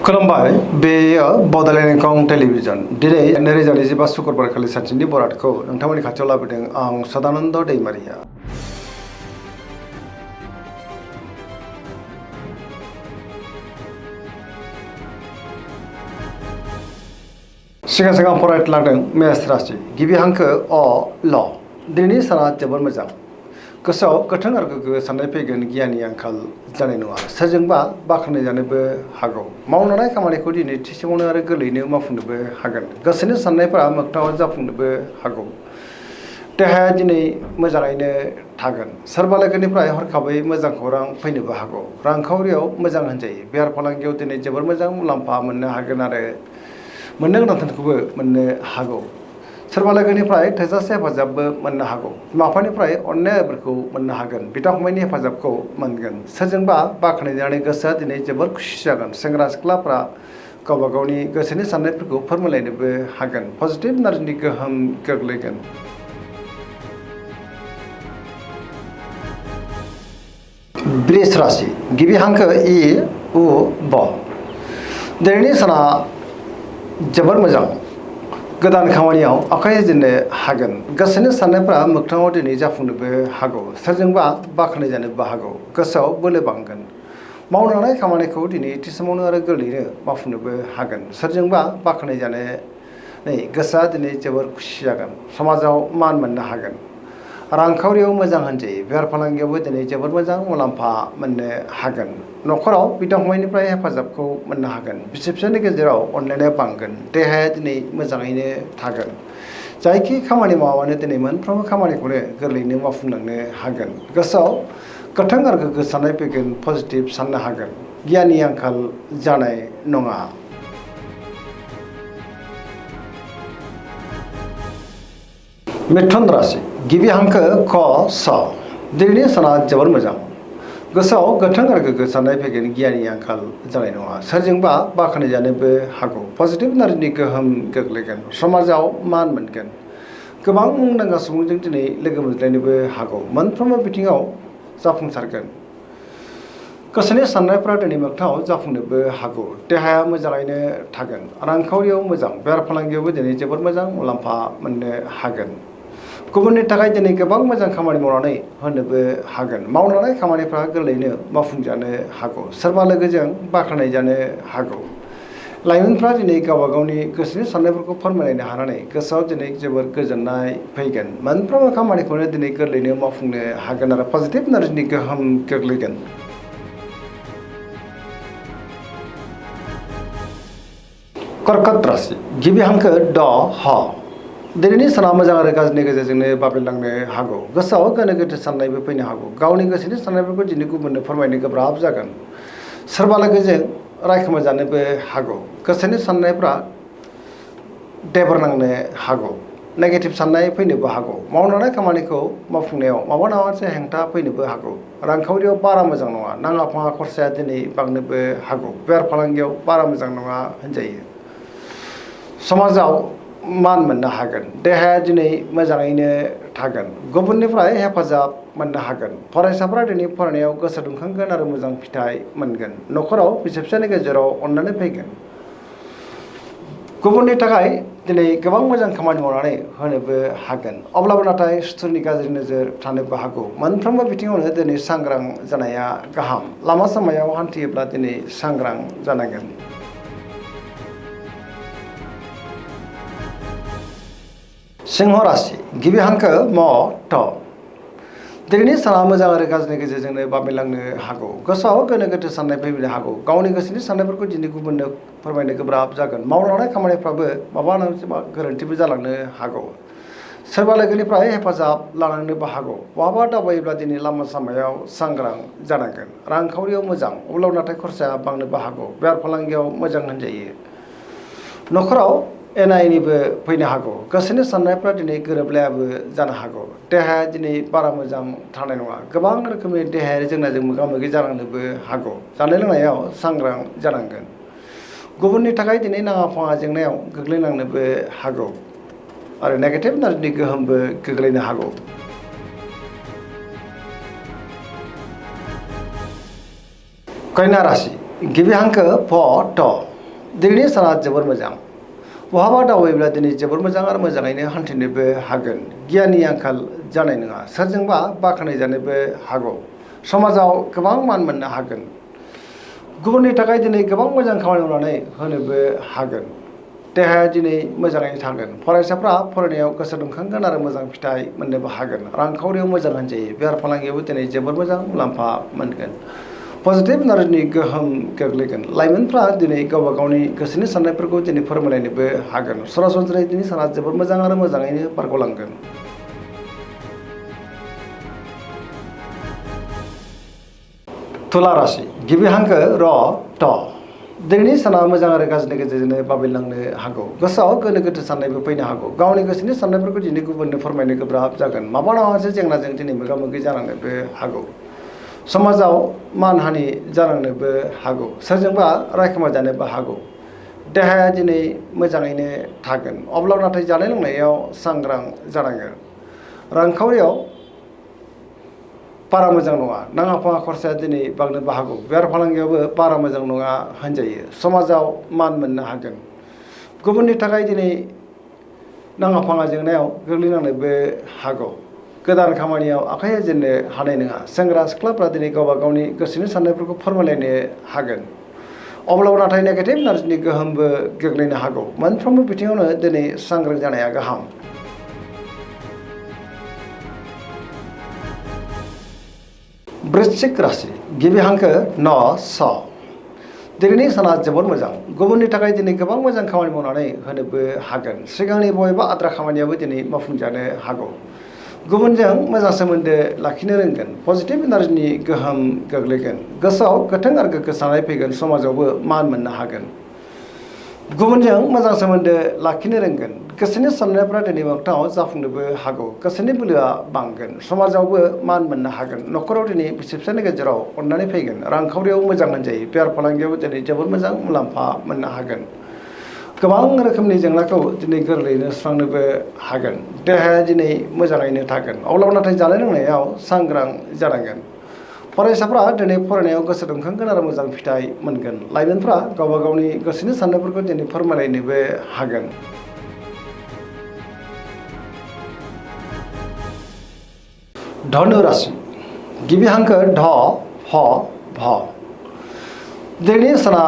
खुलुमबाय बेयो बड'लेण्ड इंखं टेलिभिजन दिनै 2025 शुक्रबार खालि सानसेनि बरादखौ नोंथांमोननि खाथियाव लाबोदों आं सदानन्द दैमारिया। सिगां फरायलांदों मेष राशि गिबि हांखो अ ल दिनैनि साना जोबोर मोजां गोसोआव गोथों आरो गोग्गो साननाय फैगोन गियाननि आंखाल जानाय नङा सोरजोंबा बाख्नाय जानोबो हागौ मावनाय खामानिखौ दिनै थि समावनो आरो गोरलैयैनो मावफुंनोबो हागोन गोसोनि साननायफोरा मोगथाङाव जाफुंनोबो हागौ देहाया दिनै मोजाङैनो थागोन सोरबा लोगोनिफ्राय हरखाबै मोजां खौरां फैनोबो हागौ रांखावरियाव मोजां होनजायो बेफार फालांगियाव दिनै जोबोर मोजां मुलाम्फा मोननो हागोन आरो मोननो गोनां धोनखौबो मोननो हागौ सोरबा लोगोनिफ्राय थोजासे हेफाजाबबो मोननो हागौ बिमा बिफानिफ्राय अननायफोरखौ मोननो हागोन बिदा फंबायनि हेफाजाबखौ मोनगोन सोरजोंबा बाख्नायजानानै गोसोआ दिनै जोबोर खुसि जागोन सेंग्रा सिख्लाफ्रा गावबा गावनि गोसोनि साननायफोरखौ फोरमायलायनोबो हागोन पजिटिभ एनार्जिनि गोहोम गोग्लैगोन। वृष राशि गिबि हांखो इ उ ब दिनैनि साना जोबोर मोजां गोदान खामानियाव आखाइ होजेननो हागोन गोसोनि साननायफ्रा मोगथाङाव दिनै जाफुंनोबो हागौ सोरजोंबा बाख्नाय जानोबो हागौ गोसोआव बोलो बांगोन मावनाय खामानिखौ दिनै थि समावनो आरो गोरलैयैनो मावफुंनोबो हागोन सोरजोंबा बाख्नाय जानानै गोसोआ दिनै जोबोर खुसि जागोन समाजाव मान मोननो हागोन रांखावरियाव मोजां होनजायो बेफार फालांगियावबो दिनै जोबोर मोजां मुलाम्फा मोननो हागोन न'खराव बिदा फंबायनिफ्राय हेफाजाबखौ मोननो हागोन बिसि फिसायनि गेजेराव अनलायनाया बांगोन देहाया दिनै मोजाङैनो थागोन जायखि खामानि मावानो दिनै मोनफ्रोमबो खामानिखौनो गोरलैयैनो मावफुंलांनो हागोन गोसोआव गोथों आरो गोग्गो साननाय फैगोन पजिटिभ साननो हागोन गियाननि आंखाल जानाय नङा। मिथुन राशि गिबि हांखो क स दिनैनि साना जोबोर मोजां गोसोआव गोथों आरो गोग्गो साननाय फैगोन गियाननि आंखाल जानाय नङा सोरजोंबा बाख्नाय जानोबो हागौ पजिटिभ एनार्जिनि गोहोम गोग्लैगोन समाजाव मान मोनगोन गोबां मुंदांखा सुबुंजों दिनै लोगो मोनज्लायनोबो हागौ मोनफ्रोमबो बिथिङाव जाफुंसारगोन गोसोनि साननायफ्रा दिनै मोगथाङाव जाफुंनोबो हागौ देहाया मोजाङैनो थागोन रांखावरियाव मोजां बेफार फालांगियावबो दिनै जोबोर मोजां मुलाम्फा मोननो हागोन गुबुननि थाखाय दिनै गोबां मोजां खामानि मावनानै होनोबो हागोन मावनाय खामानिफ्रा गोरलैयैनो मावफुंजानो हागौ सोरबा लोगोजों बाख्नाय जानो हागौ लाइमोनफ्रा दिनै गावबा गावनि गोसोनि साननायफोरखौ फोरमायलायनो हानानै गोसोआव दिनै जोबोर गोजोननाय फैगोन मोनफ्रोमबो खामानिखौनो दिनै गोरलैयैनो मावफुंनो हागोन आरो पजिटिभ एनार्जिनि गोहोम गोग्लैगोन। कर्कट राशि गिबि हांखो ड ह दिनैनि साना मोजां आरो गाज्रिनि गेजेरजोंनो बाबेनलांनो हागौ गोसोआव गोनो गोथो साननायबो फैनो हागौ गावनि गोसोनि साननायफोरखौ दिनै गुबुननो फोरमायनो गोब्राब जागोन सोरबा लोगोजों रायखोमा जानोबो हागौ गोसोनि साननायफ्रा देबर नांनो हागौ नेगेटिभ साननाय फैनोबो हागौ मावनाय खामानिखौ मावफुंनायाव माबा मोनसे हेंथा फैनोबो हागौ रांखावरियाव बारा मोजां नङा नाङा फाङा खरसाया दिनै बांनोबो हागौ बेफार फालांगियाव बारा मोजां नङा होनजायो समाजाव मान मोननो हागोन देहाया दिनै मोजाङैनो थागोन गुबुननिफ्राय हेफाजाब मोननो हागोन फरायसाफ्रा दिनै फरायनायाव गोसो दुंखांगोन आरो मोजां फिथाइ मोनगोन न'खराव बिसि फिसानि गेजेराव अननानै फैगोन गुबुननि थाखाय दिनै गोबां मोजां खामानि मावनानै होनोबो हागोन अब्लाबो नाथाय सुथुरनि गाज्रि नोजोर थानोबो हागौ मोनफ्रोमबो बिथिङावनो दिनै सांग्रां जानाया गाहाम लामा सामायाव हान्थियोब्ला दिनै सांग्रां जानांगोन। सिंह राशि गिबि हांखो म थ दिनैनि साना मोजां आरो गाज्रिनि गेजेरजोंनो बाबेनलांनो हागौ गोसोआव गोनो गोथो साननाय फैनो हागौ गावनि गोसोनि साननायफोरखौ दिनै गुबुननो फोरमायनो गोब्राब जागोन मावनाय खामानिफ्राबो माबा मोनसे गोरोन्थिबो जालांनो हागौ सोरबा लोगोनिफ्राय हेफाजाब लानांनोबो हागौ बहाबा दावबायोब्ला दिनै लामा सामायाव सांग्रां जानांगोन रांखावरियाव मोजां अब्लाबो नाथाय खरसाया बांनोबो हागौ बेफार फालांगियाव मोजां होनजायो न'खराव एना एनिबो फैनो हागौ गोसोनि साननायफ्रा दिनै गोरोबलायाबो जानो हागौ देहाया दिनै बारा मोजां थानाय नङा गोबां रोखोमनि देहायारि जेंनाजों मोगा मोगि जानांनोबो हागौ जानाय लोंनायाव सांग्रां जानांगोन गुबुननि थाखाय दिनै नाङा फाङा जेंनायाव गोग्लैनांनोबो हागौ आरो नेगेटिभ एनार्जिनि गोहोमबो गोग्लैनो हागौ। कन्या राशि गिबि हांखो फ थ दिनैनि साना जोबोर मोजां बहाबा दावबायोब्ला दिनै जोबोर मोजां आरो मोजाङैनो हान्थिनोबो हागोन गियाननि आंखाल जानाय नङा सोरजोंबा बाख्नाय जानोबो हागौ समाजाव गोबां मान मोननो हागोन गुबुननि थाखाय दिनै गोबां मोजां खामानि मावनानै होनोबो हागोन देहाया दिनै मोजाङैनो थागोन फरायसाफ्रा फरायनायाव गोसो दुंखांगोन आरो मोजां फिथाइ मोननोबो हागोन रांखावरियाव मोजां होनजायो बेफार फालांगियावबो दिनै जोबोर मोजां मुलाम्फा मोनगोन पजिटिभ एनार्जिनि गोहोम गोग्लैगोन लाइमोनफ्रा दिनै गावबा गावनि गोसोनि साननायफोरखौ दिनै फोरमायलायनोबो हागोन सरासनस्रायै दिनै साना जोबोर मोजां आरो मोजाङैनो बारग'लांगोन तुला राशि गिबि हांखो र ट दिनैनि साना मोजां आरो गाज्रिनि गेजेरजोंनो बाबेनलांनो हागौ गोसोआव गोनो गोथो साननायबो फैनो हागौ गावनि गोसोनि साननायफोरखौ दिनै गुबुननो फोरमायनो गोब्राब जागोन माबा मोनसे जेंनाजों दिनै मोगा मोगि जानांनोबो हागौ समाजाव मानहानि जानांनोबो हागौ सोरजोंबा रायखोमा जानोबो हागौ देहाया दिनै मोजाङैनो थागोन अब्ला नाथाय जानाय लोंनायाव सांग्रां जानांगोन रांखावरियाव बारा मोजां नङा नाङा फाङा खरसाया दिनै बांनोबो हागौ बेफार फालांगियावबो बारा मोजां नङा होनजायो समाजाव मान मोननो हागोन गुबुननि थाखाय दिनै नाङा फाङा जेंनायाव गोग्लैनांनोबो हागौ गोदान खामानियाव आखाइ होजेननो हानाय नङा सेंग्रा सिख्लाफ्रा दिनै गावबा गावनि गोसोनि साननायफोरखौ फोरमायलायनो हागोन अब्लाबो नाथाय नेगेटिभ एनार्जिनि गोहोमबो गोग्लैनो हागौ मोनफ्रोमबो बिथिङावनो दिनै सांग्रां जानाया गाहाम वृश्चिक राशि गिबि हांखो न स दिनैनि साना जोबोद मोजां गुबुननि थाखाय दिनै गोबां मोजां खामानि मावनानै होनोबो हागोन सिगांनि बबेबा आद्रा खामानियाबो दिनै मावफुंजानो हागौ गुबुनजों मोजां सोमोन्दो लाखिनो रोंगोन पजिटिभ एनार्जिनि गोहोम गोग्लैगोन गोसोआव गोथों आरो गोग्गो साननाय फैगोन समाजावबो मान मोननो हागोन गुबुनजों मोजां सोमोन्दो लाखिनो रोंगोन गोसोनि साननायफ्रा दिनै मोगथाङाव जाफुंनोबो हागौ गोसोनि बोलोआ बांगोन समाजावबो मान मोननो हागोन न'खराव दिनै बिसि फिसायनि गेजेराव अननानै फैगोन रांखावरियाव मोजां होनजायो बेफार फालांगियाव दिनै जोबोद मोजां मुलाम्फा मोननो हागोन गोबां रोखोमनि जेंनाखौ दिनै गोरलैयैनो सुस्रांनोबो हागोन देहाया दिनै मोजाङैनो थागोन अब्लाबो नाथाय जानाय लोंनायाव सांग्रां जानांगोन फरायसाफ्रा दिनै फरायनायाव गोसो दुंखांगोन आरो मोजां फिथाइ मोनगोन लाइमोनफ्रा गावबा गावनि गोसोनि साननायफोरखौ दिनै फोरमायलायनोबो हागोन धनु राशि गिबि हांखो ढ फ भ दिनैनि साना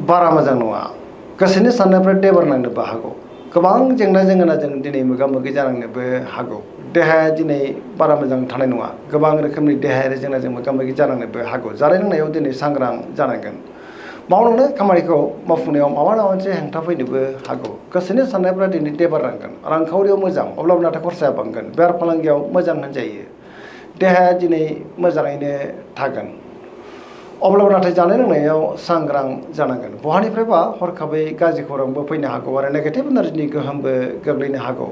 बारा मोजां नङा गोसोनि साननायफ्रा देबार नांनोबो हागौ गोबां जेंना जेंगोनाजों दिनै मोगा मोगि जानांनोबो हागौ देहाया दिनै बारा मोजां थानाय नङा गोबां रोखोमनि देहायारि जेंनाजों मोगा मोगि जानांनोबो हागौ जानाय लोंनायाव दिनै सांग्रां जानांगोन मावलांनाय खामानिखौ मावफुंनायाव माबा मोनसे हेंथा फैनोबो हागौ गोसोनि साननायफ्रा दिनै देबार नांगोन रांखावरियाव मोजां अब्लाबो नाथाय खरसाया बांगोन बेफार फालांगियाव मोजां होनजायो देहाया दिनै मोजाङैनो थागोन अब्लाबो नाथाय जानाय लोंनायाव सांग्रां जानांगोन बहानिफ्रायबा हरखाबै गाज्रि खौरांबो फैनो हागौ आरो नेगेटिभ एनार्जिनि गोहोमबो गोग्लैनो हागौ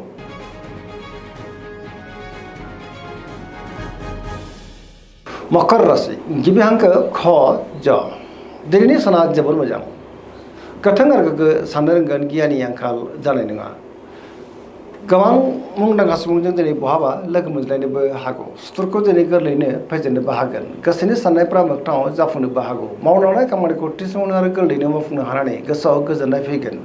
मकर राशि गिबि हांखो ख ज दिनैनि साना जोबोर मोजां गोथों आरो गोग्गो साननो रोंगोन गियाननि आंखाल जानाय नङा गोबां मुंदांखा सुबुंजों दिनै बहाबा लोगो मोनज्लायनोबो हागौ सुथुरखौ दिनै गोरलैयैनो फेजेननोबो हागोन गोसोनि साननायफ्रा मोगथाङाव जाफुंनोबो हागौ मावलांनाय खामानिखौ थि समावनो आरो गोरलैयैनो मावफुंनो हानानै गोसोआव गोजोननाय फैगोन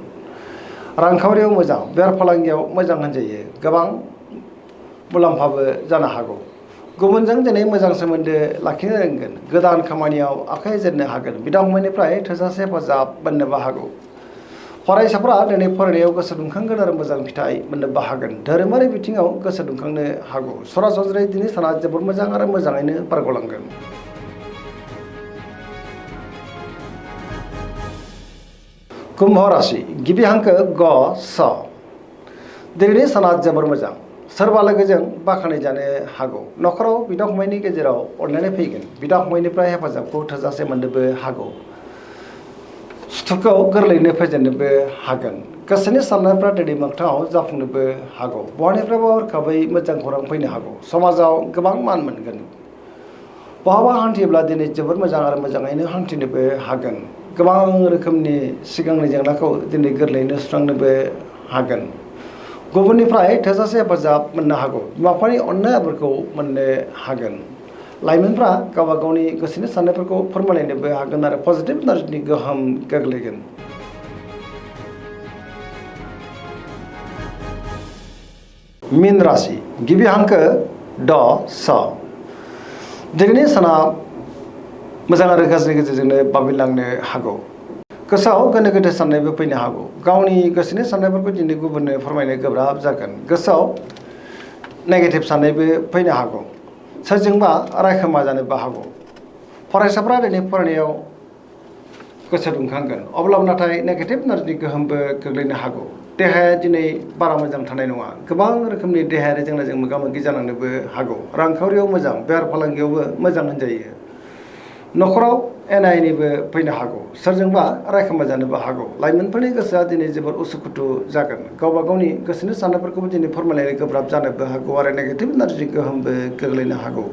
रांखावरियाव मोजां बेफार फालांगियाव मोजां होनजायो गोबां मुलाम्फाबो जानो हागौ गुबुनजों दिनै मोजां सोमोन्दो लाखिनो रोंगोन गोदान खामानियाव आखाइ होजेननो हागोन बिदा फंबायनिफ्राय थोजासे हेफाजाब मोननोबो हागौ फरायसाफ्रा दिनै फरायनायाव गोसो दुंखांगोन आरो मोजां फिथाइ मोननोबो हागोन धोरोमारि बिथिङाव गोसो दुंखांनो हागौ सरासनस्रायै दिनै साना जोबोद मोजां आरो मोजाङैनो बारग'लांगोन कुम्भ राशि गिबि हांखो ग स दिनैनि साना जोबोर मोजां सोरबा लोगोजों बाख्नाय जानो हागौ न'खराव बिदा फंबायनि गेजेराव अनलायनाय फैगोन बिदा फंबायनिफ्राय हेफाजाबखौ थोजासे मोननोबो हागौ सुथुरखौ गोरलैयैनो फेजेननोबो हागोन गोसोनि साननायफ्रा दिनै मोगथाङाव जाफुंनोबो हागौ बहानिफ्रायबा हरखाबै मोजां खौरां फैनो हागौ समाजाव गोबां मान मोनगोन बहाबा हान्थियोब्ला दिनै जोबोद मोजां आरो मोजाङैनो हान्थिनोबो हागोन गोबां रोखोमनि सिगांनि जेंनाखौ दिनै गोरलैयैनो सुस्रांनोबो हागोन गुबुननिफ्राय थोजासे हेफाजाब मोननो हागौ बिमा बिफानि अननाय आबोरखौ मोननो हागोन लाइमोनफ्रा गावबा गावनि गोसोनि साननायफोरखौ फोरमायलायनोबो हागोन आरो पजिटिभ एनार्जिनि गोहोम गोग्लैगोन मीन राशि गिबि हांखो ड स दिनैनि साना मोजां आरो गाज्रिनि गेजेरजोंनो बाबेनलांनो हागौ गोसोआव गोनो गोथो साननायबो फैनो हागौ गावनि गोसोनि साननायफोरखौ दिनै गुबुननो फोरमायनो गोब्राब जागोन गोसोआव नेगेटिभ साननायबो फैनो हागौ सोरजोंबा रायखोमा जानोबो हागौ फरायसाफ्रा दिनै फरायनायाव गोसो दुंखांगोन अब्लाबो नाथाय नेगेटिभ एनार्जिनि गोहोमबो गोग्लैनो हागौ देहाया दिनै बारा मोजां थानाय नङा गोबां रोखोमनि देहायारि जेंनाजों मोगा मोगि जानांनोबो हागौ रांखावरियाव मोजां बेफार फालांगियावबो मोजां होनजायो न'खराव एना एनिबो फैनो हागौ सोरजोंबा रायखोमा जानोबो हागौ लाइमोनफोरनि गोसोआ दिनै जोबोर उसुखुथु जागोन गावबा गावनि गोसोनि साननायफोरखौबो दिनै फोरमायलायनो गोब्राब जानोबो हागौ आरो नेगेटिभ एनार्जि गोहोमबो गोग्लैनो हागौ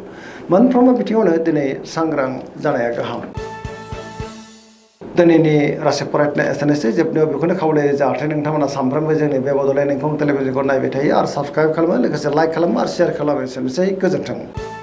मोनफ्रोमबो बिथिङावनो दिनै सांग्रां जानाया गाहाम दिनैनि राशि फरायनाय एसेनोसै जोबनायाव बेखौनो खावलायो जाहाथे नोंथांमोना सानफ्रोमबो जोंनि बे बड'लेण्ड इंखं टेलिभिजनखौ नायबाय थायो आरो साबस्क्राइब खालामो लोगोसे लाइक खालामो आरो शेयार खालामो एसेनोसै गोजोन्थों